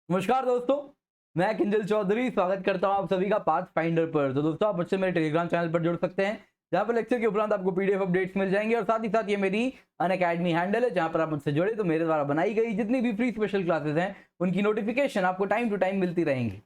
नमस्कार दोस्तों, मैं किंजल चौधरी स्वागत करता हूं आप सभी का पाथ फाइंडर पर। तो दोस्तों आप मुझसे मेरे टेलीग्राम चैनल पर जुड़ सकते हैं जहां पर लेक्चर के उपरांत आपको पीडीएफ अपडेट्स मिल जाएंगे और साथ ही साथ ये मेरी अनअकैडमी हैंडल है जहां पर आप मुझसे जुड़े तो मेरे द्वारा बनाई गई जितनी भी फ्री स्पेशल क्लासेस हैं उनकी नोटिफिकेशन आपको टाइम टू टाइम मिलती रहेंगी।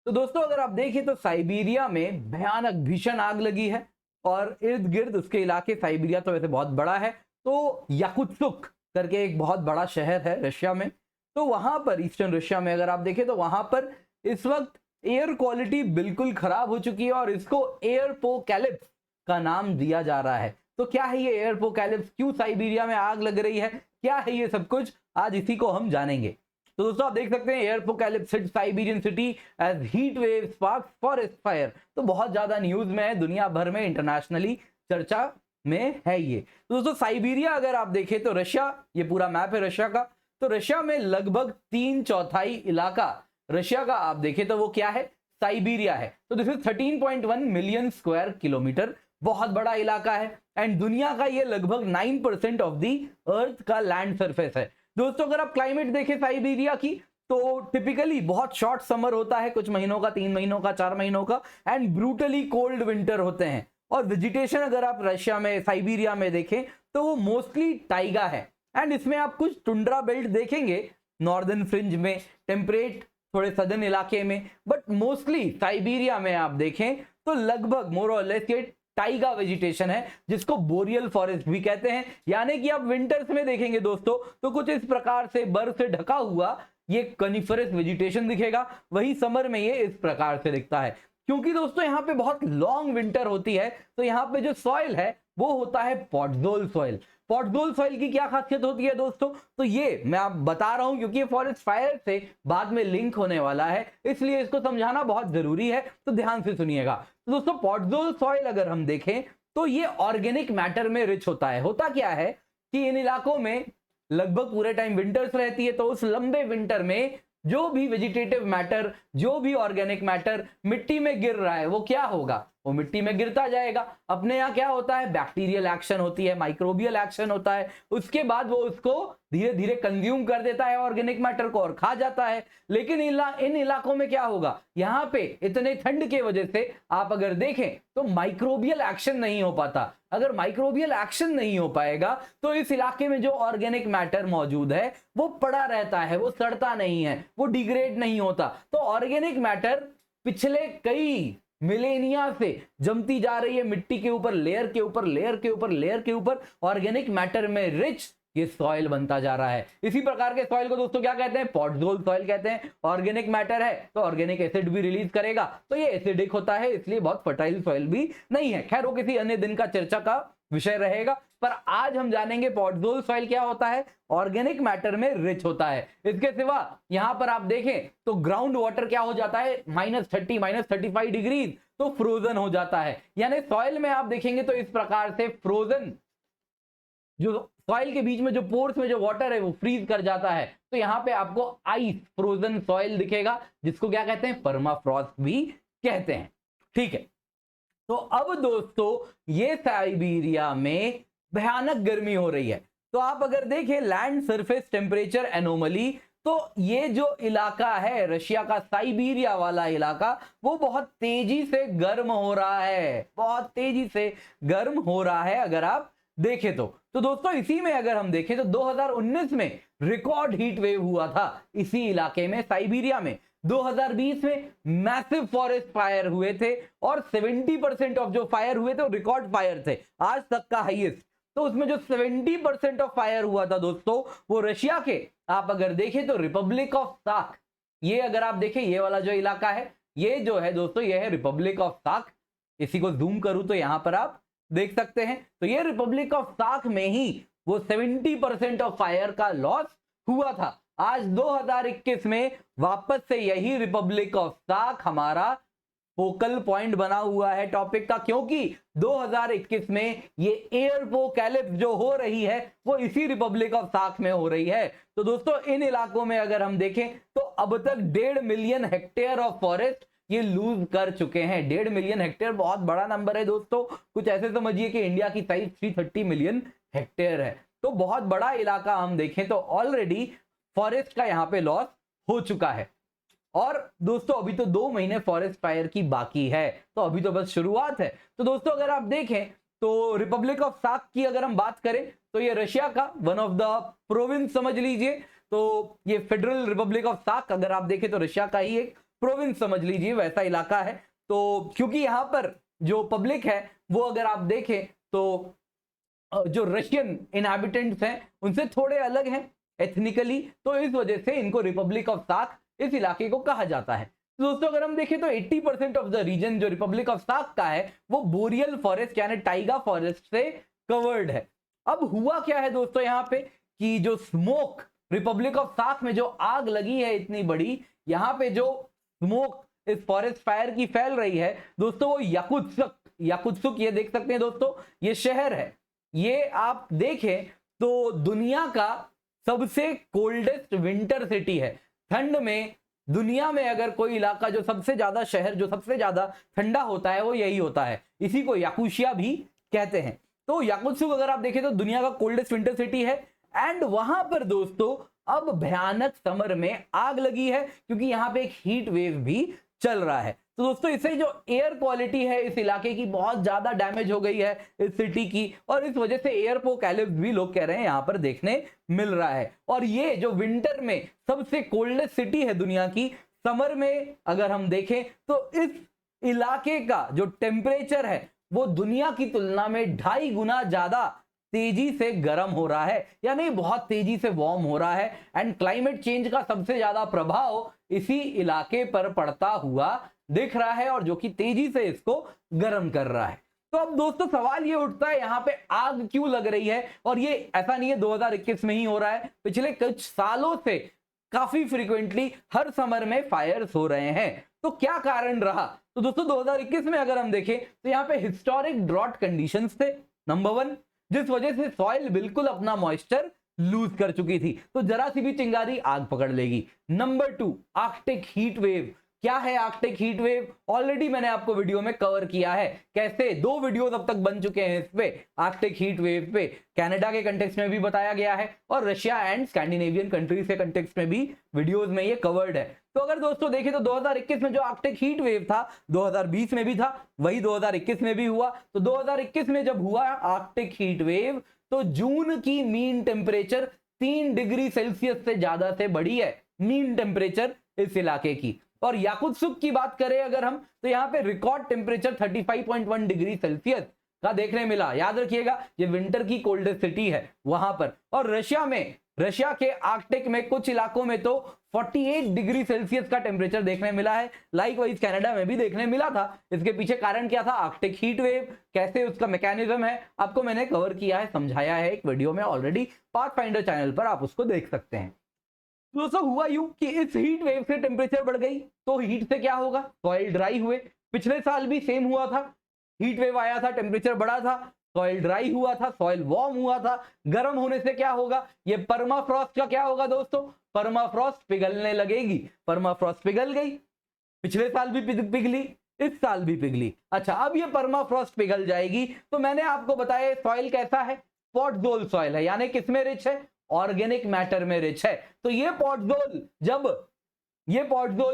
तो दोस्तों अगर आप देखें तो साइबेरिया में भयानक भीषण आग लगी है और इर्द गिर्द उसके इलाके, साइबेरिया तो वैसे बहुत बड़ा है, तो याकुत्सुक करके एक बहुत बड़ा शहर है रशिया में। तो वहां पर ईस्टर्न रशिया में अगर आप देखें तो वहां पर इस वक्त एयर क्वालिटी बिल्कुल खराब हो चुकी है और इसको एयरपोकैलिप्स का नाम दिया जा रहा है। तो क्या है ये एयरपोकैलिप्स, क्यों साइबेरिया में आग लग रही है, क्या है ये सब कुछ, आज इसी को हम जानेंगे। तो दोस्तों आप देख सकते हैं airpocalypse hit Siberian city as heat wave sparks forest fire. तो बहुत ज्यादा न्यूज में है, दुनिया भर में इंटरनेशनली चर्चा में है ये। तो दोस्तों साइबेरिया अगर आप देखें तो रशिया, ये पूरा मैप है रशिया का, तो रशिया में लगभग 3/4 इलाका रशिया का आप देखें तो वो क्या है, साइबेरिया है। तो this is 13.1 million square kilometre, बहुत बड़ा इलाका है एंड दुनिया का ये लगभग 9% ऑफ दी अर्थ का लैंड सरफेस है। दोस्तों अगर आप क्लाइमेट देखें साइबेरिया की तो टिपिकली बहुत शॉर्ट समर होता है, कुछ महीनों का, 3 महीनों का, 4 महीनों का, एंड ब्रूटली कोल्ड विंटर होते हैं। और वेजिटेशन अगर आप रशिया में, साइबेरिया में देखें तो वो मोस्टली टाइगा है एंड इसमें आप कुछ टुंड्रा बेल्ट देखेंगे नॉर्दर्न फ्रिंज में, टेम्परेट थोड़े सदर्न इलाके में, बट मोस्टली साइबेरिया में आप देखें तो लगभग मोर और लेस ये टाइगा वेजिटेशन है जिसको बोरियल फॉरेस्ट भी कहते हैं। यानी कि आप विंटर्स में देखेंगे दोस्तों तो कुछ इस प्रकार से बर्फ से ढका हुआ ये कनिफरस वेजिटेशन दिखेगा, वही समर में ये इस प्रकार से दिखता है। क्योंकि दोस्तों यहाँ पे बहुत लॉन्ग विंटर होती है तो यहाँ पे जो सॉइल है वो होता है पॉटजोल सॉइल। पॉटजोल सॉइल की क्या खासियत होती है दोस्तों, तो ये मैं आप बता रहा हूं क्योंकि ये फॉरेस्ट फायर से बाद में लिंक होने वाला है, इसलिए इसको समझाना बहुत जरूरी है, तो ध्यान से सुनिएगा। तो दोस्तों पॉटजोल सॉइल अगर हम देखें तो ये ऑर्गेनिक मैटर में रिच होता है। होता क्या है कि इन इलाकों में लगभग पूरे टाइम विंटर्स रहती है, तो उस लंबे विंटर में जो भी वेजिटेटिव मैटर, जो भी ऑर्गेनिक मैटर मिट्टी में गिर रहा है वो क्या होगा, वो मिट्टी में गिरता जाएगा। अपने यहाँ क्या होता है, बैक्टीरियल एक्शन होती है, माइक्रोबियल एक्शन होता है, उसके बाद वो उसको धीरे धीरे कंज्यूम कर देता है ऑर्गेनिक मैटर को और खा जाता है। लेकिन इन इलाकों में क्या होगा, यहाँ पे इतने ठंड के वजह से आप अगर देखें तो माइक्रोबियल एक्शन नहीं हो पाता। अगर माइक्रोबियल एक्शन नहीं हो पाएगा तो इस इलाके में जो ऑर्गेनिक मैटर मौजूद है वो पड़ा रहता है, वो सड़ता नहीं है, वो डिग्रेड नहीं होता। तो ऑर्गेनिक मैटर पिछले कई मिलेनिया से जमती जा रही है मिट्टी के ऊपर, लेयर के ऊपर, लेयर के ऊपर, लेयर के ऊपर, ऑर्गेनिक मैटर में रिच ये सॉइल बनता जा रहा है। इसी प्रकार के सॉइल को दोस्तों क्या कहते हैं, पॉटजोल सॉइल कहते हैं। ऑर्गेनिक मैटर है तो ऑर्गेनिक एसिड भी रिलीज करेगा, तो ये एसिडिक होता है, इसलिए बहुत फर्टाइल सॉइल भी नहीं है। खैर वो किसी अन्य दिन का चर्चा का विषय रहेगा, पर आज हम जानेंगे पॉटजोल सॉइल क्या होता है, ऑर्गेनिक मैटर में रिच होता है। इसके सिवा यहां पर आप देखें तो ग्राउंड वाटर क्या हो जाता है, -30 -35 डिग्री, तो फ्रोजन हो जाता है। यानी सॉइल में आप देखेंगे तो इस प्रकार से फ्रोजन, जो सॉइल के बीच में जो पोर्स में जो वाटर है वो फ्रीज कर जाता है। तो यहां पे आपको आइस फ्रोजन सॉइल दिखेगा जिसको क्या कहते हैं, परमाफ्रॉस्ट भी कहते हैं। ठीक है, तो अब दोस्तों ये साइबेरिया में भयानक गर्मी हो रही है। तो आप अगर देखें लैंड सरफेस टेम्परेचर एनोमली, तो ये जो इलाका है रशिया का, साइबेरिया वाला इलाका, वो बहुत तेजी से गर्म हो रहा है, बहुत तेजी से गर्म हो रहा है अगर आप देखें तो दोस्तों इसी में अगर हम देखें तो 2019 में रिकॉर्ड हीट वेव हुआ था इसी इलाके में, साइबेरिया में। 2020 में मैसिव फॉरेस्ट फायर हुए थे और 70% ऑफ जो फायर हुए थे वो रिकॉर्ड फायर थे, आज तक का हाईएस्ट। तो उसमें जो 70% ऑफ फायर हुआ था दोस्तों वो रशिया के, आप अगर देखें तो रिपब्लिक ऑफ साख, ये अगर आप देखें ये वाला जो इलाका है ये जो है दोस्तों ये है रिपब्लिक ऑफ साख। इसी को जूम करूं तो यहां पर आप देख सकते हैं, तो ये रिपब्लिक ऑफ साख में ही वो 70% ऑफ फायर का लॉस हुआ था। आज 2021 में वापस से यही रिपब्लिक ऑफ साख हमारा फोकल पॉइंट बना हुआ है टॉपिक का, क्योंकि 2021 में ये एयरपोकैलिप्स जो हो रही है वो इसी रिपब्लिक ऑफ साख में हो रही है। तो दोस्तों इन इलाकों में अगर हम देखें तो अब तक 1.5 मिलियन हेक्टेयर ऑफ फॉरेस्ट ये लूज कर चुके हैं। 1.5 मिलियन हेक्टेयर बहुत बड़ा नंबर है दोस्तों, कुछ ऐसे समझिए कि इंडिया की साइज 330 मिलियन हेक्टेयर है, तो बहुत बड़ा इलाका हम देखें तो ऑलरेडी फॉरेस्ट का यहाँ पे लॉस हो चुका है। और दोस्तों अभी तो 2 महीने फॉरेस्ट फायर की बाकी है, तो अभी तो बस शुरुआत है। तो दोस्तों अगर आप देखें तो रिपब्लिक ऑफ साक की अगर हम बात करें तो ये रशिया का वन ऑफ द प्रोविंस समझ लीजिए। तो ये फेडरल रिपब्लिक ऑफ साक अगर आप देखें तो रशिया का ही एक प्रोविंस समझ लीजिए, वैसा इलाका है। तो क्योंकि यहां पर जो पब्लिक है वो अगर आप देखें तो जो रशियन इनहैबिटेंट्स हैं उनसे थोड़े अलग हैं एथनिकली, तो इस वजह से इनको रिपब्लिक ऑफ साक इस इलाके को कहा जाता है। तो दोस्तों अगर हम देखें तो 80% ऑफ द रीजन जो रिपब्लिक ऑफ साक का है वो बोरियल फॉरेस्ट यानी टाइगा फॉरेस्ट से कवर्ड है। अब हुआ क्या है दोस्तों यहाँ पे कि जो स्मोक रिपब्लिक ऑफ साक में जो आग लगी है इतनी बड़ी, यहाँ पे जो स्मोक इस फॉरेस्ट फायर की फैल रही है दोस्तों, वो याकुत्सुक ये देख सकते हैं दोस्तों, ये शहर है। ये आप देखें तो दुनिया का सबसे कोल्डेस्ट विंटर सिटी है। ठंड में दुनिया में अगर कोई इलाका जो सबसे ज्यादा शहर जो सबसे ज्यादा ठंडा होता है वो यही होता है, इसी को याकुशिया भी कहते हैं। तो याकुत्सुक अगर आप देखें तो दुनिया का कोल्डेस्ट विंटर सिटी है। एंड वहां पर दोस्तों अब भयानक समर में आग लगी है क्योंकि यहां पे एक हीट वेव भी चल रहा है। तो दोस्तों इससे जो एयर क्वालिटी है इस इलाके की बहुत ज्यादा डैमेज हो गई है इस सिटी की, और इस वजह से एयरपोकैलिप्स भी लोग कह रहे हैं यहां पर देखने मिल रहा है। और ये जो विंटर में सबसे कोल्डेस्ट सिटी है दुनिया की, समर में अगर हम देखें तो इस इलाके का जो टेम्परेचर है वो दुनिया की तुलना में 2.5 गुना ज्यादा तेजी से गर्म हो रहा है, यानी बहुत तेजी से वार्म हो रहा है। एंड क्लाइमेट चेंज का सबसे ज्यादा प्रभाव इसी इलाके पर पड़ता हुआ दिख रहा है और जो कि तेजी से इसको गर्म कर रहा है। तो अब दोस्तों सवाल ये उठता है यहाँ पे आग क्यों लग रही है, और ये ऐसा नहीं है 2021 में ही हो रहा है, पिछले कुछ सालों से काफी फ्रीक्वेंटली हर समर में फायर्स हो रहे हैं। तो क्या कारण रहा? तो दोस्तों 2021 में अगर हम देखें तो यहाँ पे हिस्टोरिक ड्रॉट कंडीशंस थे नंबर 1, जिस वजह से सॉइल बिल्कुल अपना मॉइस्चर लूज कर चुकी थी, तो जरा सी भी चिंगारी आग पकड़ लेगी। Number 2 Arctic heat wave. क्या है आर्कटिक हीट वेव? ऑलरेडी मैंने आपको वीडियो में कवर किया है, कैसे 2 वीडियोस अब तक बन चुके हैं इस पे आर्कटिक हीट वेव पे। कनाडा के कंटेक्स्ट में भी बताया गया है और रशिया एंड स्कैंडिनेवियन कंट्रीज के कंटेक्स्ट में भी वीडियोस में ये कवर्ड है। तो अगर दोस्तों देखें तो 2021 में जो आर्कटिक हीट वेव था 2020 में भी था, वही 2021 में भी हुआ। तो 2021 में जब हुआ आर्कटिक हीट वेव तो जून की मीन टेम्परेचर 3 डिग्री सेल्सियस से ज्यादा से बढ़ी है, मीन टेम्परेचर इस इलाके की। और याकुत्सुक की बात करें अगर हम तो यहाँ पे रिकॉर्ड टेम्परेचर 35.1 डिग्री सेल्सियस का देखने मिला। याद रखिएगा ये विंटर की कोल्डेस्ट सिटी है वहां पर। और रशिया के आर्कटिक में कुछ इलाकों में तो 48 डिग्री सेल्सियस का टेम्परेचर देखने मिला है। लाइकवाइज कनाडा में भी देखने मिला था। इसके पीछे कारण क्या था? आर्कटिक हीट वेव, कैसे उसका मैकेनिज्म है आपको मैंने कवर किया है, समझाया है एक वीडियो में ऑलरेडी, पाथफाइंडर चैनल पर आप उसको देख सकते हैं। दोस्तों हुआ यूं कि इस हीट वेव से टेम्परेचर बढ़ गई तो हीट से क्या होगा? सॉइल ड्राई हुए। पिछले साल भी सेम हुआ था, हीट वेव आया था, टेम्परेचर बढ़ा था, सॉइल ड्राई हुआ था, सॉइल वार्म हुआ था। गर्म होने से क्या होगा? ये परमाफ्रॉस्ट का क्या होगा दोस्तों? परमाफ्रॉस्ट पिघलने लगेगी। परमाफ्रॉस्ट पिघल गई, पिछले साल भी पिघली, इस साल भी पिघली। अच्छा अब ये परमाफ्रॉस्ट पिघल जाएगी तो मैंने आपको बताया सॉइल कैसा है? पॉटजोल सॉइल है, यानी किसमें रिच है? ऑर्गेनिक मैटर में रिच है। तो ये पॉटजोल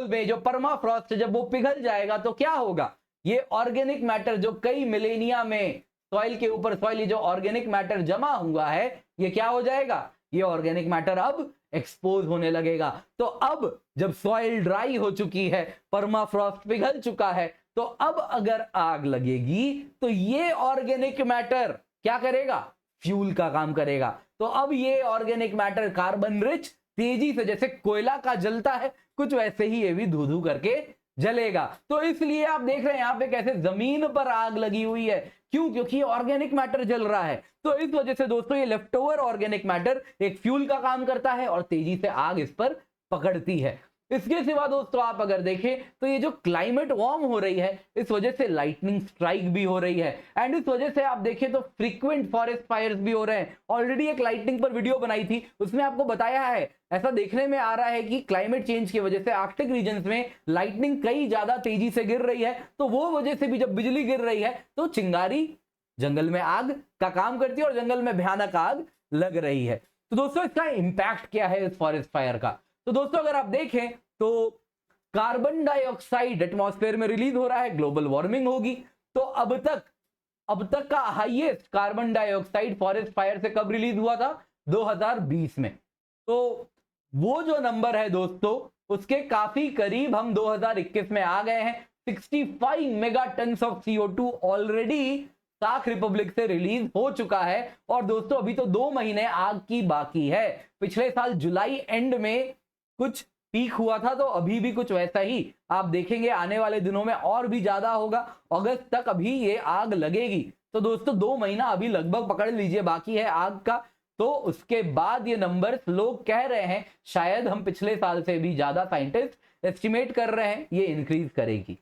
में जो परमाफ्रॉस्ट जब वो पिघल जाएगा तो क्या होगा? ये ऑर्गेनिक मैटर जो कई मिलेनिया में सॉइल के ऊपर सॉइल जो ऑर्गेनिक मैटर जमा हुआ है ये क्या हो जाएगा? ये ऑर्गेनिक मैटर अब एक्सपोज होने लगेगा। तो अब जब सॉइल ड्राई हो चुकी है, परमाफ्रॉस्ट पिघल चुका है, तो अब अगर आग लगेगी तो ये ऑर्गेनिक मैटर क्या करेगा? फ्यूल का काम करेगा। तो अब ये ऑर्गेनिक मैटर कार्बन रिच तेजी से जैसे कोयला का जलता है कुछ वैसे ही ये भी धू धू करके जलेगा। तो इसलिए आप देख रहे हैं यहां पे कैसे जमीन पर आग लगी हुई है। क्यों? क्योंकि ऑर्गेनिक मैटर जल रहा है। तो इस वजह से दोस्तों ये लेफ्ट ओवर ऑर्गेनिक मैटर एक फ्यूल का काम करता है और तेजी से आग इस पर पकड़ती है। इसके सिवा दोस्तों आप अगर देखें तो ये जो क्लाइमेट वार्म हो रही है इस वजह से लाइटनिंग स्ट्राइक भी हो रही है। एंड इस वजह से आप देखें तो फ्रीक्वेंट फॉरेस्ट फायर्स भी हो रहे हैं। ऑलरेडी एक लाइटनिंग पर वीडियो बनाई थी, उसमें आपको बताया है ऐसा देखने में आ रहा है कि क्लाइमेट चेंज की वजह से आर्कटिक रीजन्स में लाइटनिंग कई ज्यादा तेजी से गिर रही है। तो वो वजह से भी जब बिजली गिर रही है तो चिंगारी जंगल में आग का काम करती है और जंगल में भयानक आग लग रही है। तो दोस्तों इसका इंपैक्ट क्या है इस फॉरेस्ट फायर का? तो दोस्तों अगर आप देखें तो कार्बन डाइऑक्साइड एटमॉस्फेयर में रिलीज हो रहा है, ग्लोबल वार्मिंग होगी। तो अब तक का highest carbon dioxide forest fire से कब रिलीज हुआ था? 2020 में। तो वो जो नंबर है दोस्तों उसके काफी करीब हम 2021 में आ गए हैं। 65 mega ton of CO2 already सार्क रिपब्लिक से रिलीज हो चुका है। और दोस्तों अभी तो 2 महीने आग की बाकी है। पिछले साल जुलाई एंड में कुछ पीक हुआ था, तो अभी भी कुछ वैसा ही आप देखेंगे आने वाले दिनों में और भी ज्यादा होगा। अगस्त तक अभी ये आग लगेगी। तो दोस्तों 2 महीना अभी लगभग पकड़ लीजिए बाकी है आग का। तो उसके बाद ये नंबर्स लोग कह रहे हैं शायद हम पिछले साल से भी ज्यादा, साइंटिस्ट एस्टिमेट कर रहे हैं ये इंक्रीज करेगी।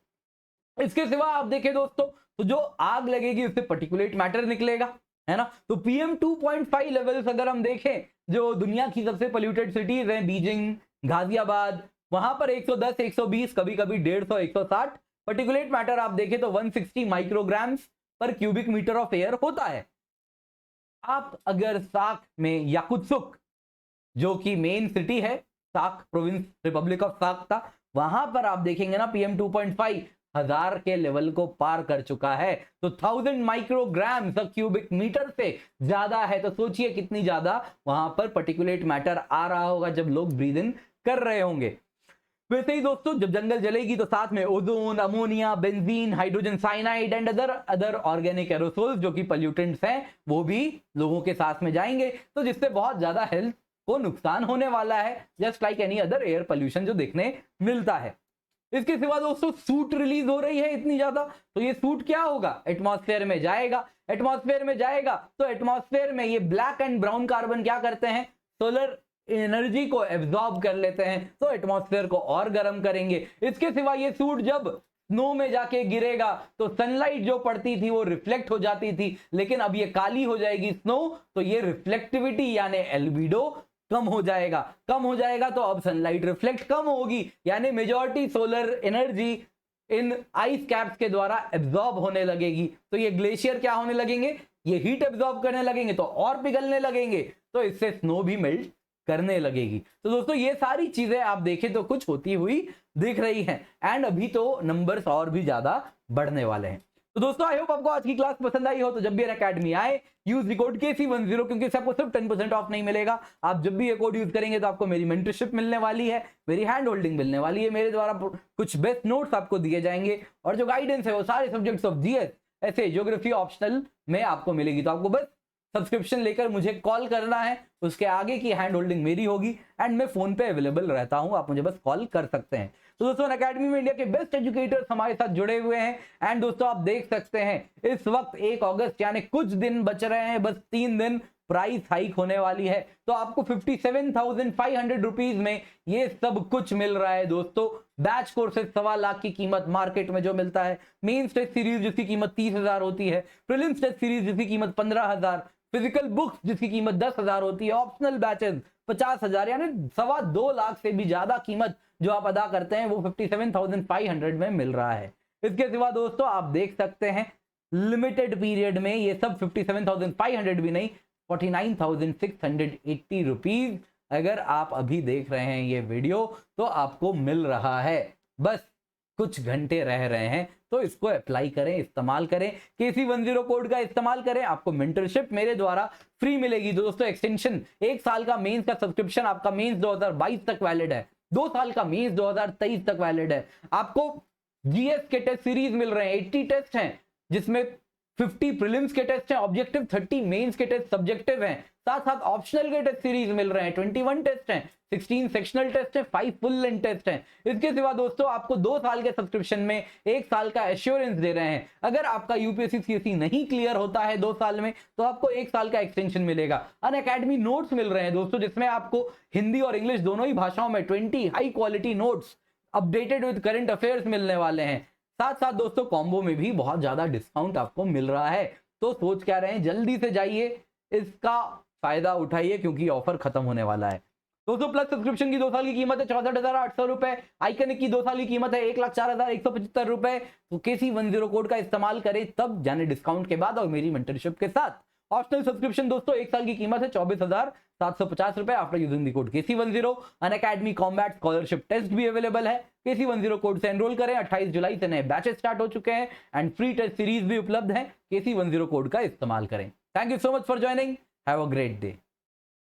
इसके सिवा आप देखें दोस्तों तो जो आग लगेगी उससे पर्टिकुलेट मैटर निकलेगा, है ना। तो PM 2.5 लेवल्स अगर हम देखें, जो दुनिया की सबसे पोल्यूटेड सिटीज हैं, बीजिंग, गाजियाबाद, वहां पर 110, 120, कभी कभी 150, 160 पर्टिकुलेट मैटर आप देखें तो 160 माइक्रोग्राम्स पर क्यूबिक मीटर ऑफ एयर होता है। आप अगर साक में याकुत्सुक, जो कि मेन सिटी है, साक प्रोविंस रिपब्लिक ऑफ साक था, वहां पर आप देखेंगे ना PM 2.5 1000 के लेवल को पार कर चुका है। तो 1000 माइक्रोग्राम क्यूबिक मीटर से ज्यादा है। तो सोचिए कितनी ज्यादा वहां पर पर्टिकुलेट मैटर आ रहा होगा जब लोग ब्रीद इन कर रहे होंगे। वैसे ही दोस्तों जब जंगल जलेगी तो साथ में ozone, ammonia, benzene, hydrogen cyanide and other organic aerosols जो कि पोल्यूटेंट्स हैं वो भी लोगों के साथ में जाएंगे। तो जिससे बहुत ज्यादा हेल्थ को नुकसान होने वाला है, just like any other air pollution जो देखने मिलता है। इसके सिवा दोस्तों सूट रिलीज हो रही है इतनी ज्यादा, तो ये सूट क्या होगा? एटमॉस्फेयर में जाएगा। एटमॉस्फेयर में जाएगा तो एटमॉस्फेयर में ये ब्लैक एंड ब्राउन कार्बन क्या करते हैं? सोलर एनर्जी को एब्जॉर्ब कर लेते हैं, तो एटमॉस्फेयर को और गर्म करेंगे। इसके सिवा ये सूट जब स्नो में जाके गिरेगा तो सनलाइट जो पड़ती थी वो रिफ्लेक्ट हो जाती थी, लेकिन अब ये काली हो जाएगी स्नो, तो ये रिफ्लेक्टिविटी यानी एल्बिडो कम हो जाएगा। कम हो जाएगा तो अब सनलाइट रिफ्लेक्ट कम होगी, यानी majority solar energy in ice caps के द्वारा एब्जॉर्ब होने लगेगी। तो ये ग्लेशियर क्या होने लगेंगे? ये हीट एब्जॉर्ब करने लगेंगे तो और पिघलने लगेंगे, तो इससे स्नो भी मेल्ट करने लगेगी। तो दोस्तों ये सारी चीजें आप देखें तो कुछ होती हुई दिख रही हैं, एंड अभी तो नंबर्स और भी ज्यादा बढ़ने वाले हैं। तो दोस्तों आई होप आपको आज की क्लास पसंद आई हो। तो जब भी अकेडमी आए यूज द कोड KC10, क्योंकि इससे आपको सिर्फ 10% ऑफ नहीं मिलेगा। आप जब भी ये कोड यूज करेंगे तो आपको मेरी मेंटरशिप मिलने वाली है, मेरी हैंड होल्डिंग मिलने वाली है, मेरे द्वारा कुछ बेस्ट नोट्स आपको दिए जाएंगे, और जो गाइडेंस है वो सारे सब्जेक्ट्स ऑफ GS, ऐसे ज्योग्राफी ऑप्शनल में आपको मिलेगी। तो आपको बस सब्सक्रिप्शन लेकर मुझे कॉल करना है, उसके आगे की हैंड होल्डिंग मेरी होगी, एंड मैं फोन पे अवेलेबल रहता हूं, आप मुझे बस कॉल कर सकते हैं। तो दोस्तों अकेडमी में इंडिया के बेस्ट एजुकेटर्स हमारे साथ जुड़े हुए हैं, एंड दोस्तों आप देख सकते हैं इस वक्त 1 अगस्त यानी कुछ दिन बच रहे हैं, बस 3 दिन प्राइस हाइक होने वाली है। तो आपको 57,500 रुपीज में ये सब कुछ मिल रहा है दोस्तों। बैच कोर्सेज 1.25 लाख की कीमत मार्केट में जो मिलता है, मेंस टेस्ट सीरीज जिसकी कीमत 30,000 होती है, प्रीलिम्स टेस्ट सीरीज जिसकी कीमत 15,000, फिजिकल बुक्स जिसकी कीमत 10,000 होती है, ऑप्शनल बैचेस 50,000, यानी 2.25 लाख से भी ज्यादा कीमत जो आप अदा करते हैं वो 57,500 में मिल रहा है। इसके सिवा दोस्तों आप देख सकते हैं लिमिटेड पीरियड में ये सब 57,500 भी नहीं, 49,680 रुपीज अगर आप अभी देख रहे हैं ये वीडियो तो आपको मिल रहा है। बस कुछ घंटे रह रहे हैं, तो इसको अप्लाई करें, इस्तेमाल करें, KC10 कोड का इस्तेमाल करें, आपको मेंटरशिप मेरे द्वारा फ्री मिलेगी। दोस्तों एक्सटेंशन 1 साल का मेंस का सब्सक्रिप्शन आपका मेंस 2022 तक वैलिड है, 2 साल का मेंस 2023 तक वैलिड है। आपको GS के टेस्ट सीरीज मिल रहे हैं, 80 टेस्ट हैं, जिसमें 50 प्रीलिम्स के टेस्ट हैं, ऑब्जेक्टिव 30 मेंस के टेस्ट सब्जेक्टिव हैं, साथ साथ ऑप्शनल के टेस्ट सीरीज मिल रहे हैं, 21 टेस्ट हैं, 16 सेक्शनल टेस्ट हैं, 5 फुल लेंथ टेस्ट हैं। इसके सिवा दोस्तों आपको 2 साल के सब्सक्रिप्शन में 1 साल का एश्योरेंस दे रहे हैं। अगर आपका UPSC CSE नहीं क्लियर होता है 2 साल में तो आपको 1 साल का एक्सटेंशन मिलेगा। अनअकैडमी नोट्स मिल रहे हैं दोस्तों, जिसमें आपको हिंदी और इंग्लिश दोनों ही भाषाओं में 20 high quality notes updated with current affairs मिलने वाले हैं। साथ साथ दोस्तों कॉम्बो में भी बहुत ज्यादा डिस्काउंट आपको मिल रहा है। तो सोच क्या रहे हैं, जल्दी से जाइए, इसका फायदा उठाइए, क्योंकि ऑफर खत्म होने वाला है। दोस्तों प्लस सब्सक्रिप्शन की 2 साल की कीमत है 64,800 रुपए, आइकनिक की 2 साल की कीमत है 1,04,175 रुपए। तो KC10 कोड का इस्तेमाल करें तब जाने डिस्काउंट के बाद और मेरी मेंटरशिप के साथ। ऑप्शनल सब्सक्रिप्शन दोस्तों 1 साल की कीमत है 24,000 ₹750 after using the code KC10। Unacademy combat scholarship test भी अवेलेबल है। KC10 कोड से एनरोल करें। 28 जुलाई से नए बैचेस स्टार्ट हो चुके हैं एंड फ्री टेस्ट सीरीज भी उपलब्ध है। KC10 कोड का इस्तेमाल करें। Thank you so much for joining. Have a great day.